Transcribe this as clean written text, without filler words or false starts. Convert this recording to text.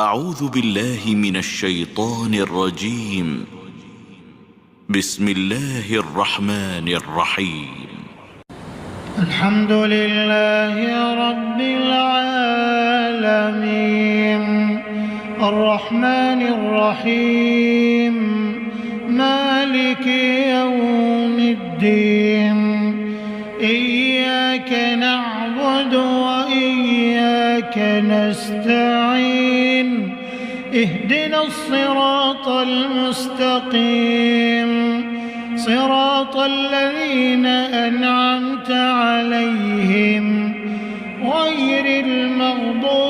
أعوذ بالله من الشيطان الرجيم. بسم الله الرحمن الرحيم. الحمد لله رب العالمين الرحمن الرحيم مالك يوم الدين إياك نعبد وإياك نستعين اهدنا الصراط المستقيم صراط الذين أنعمت عليهم غير المغضوب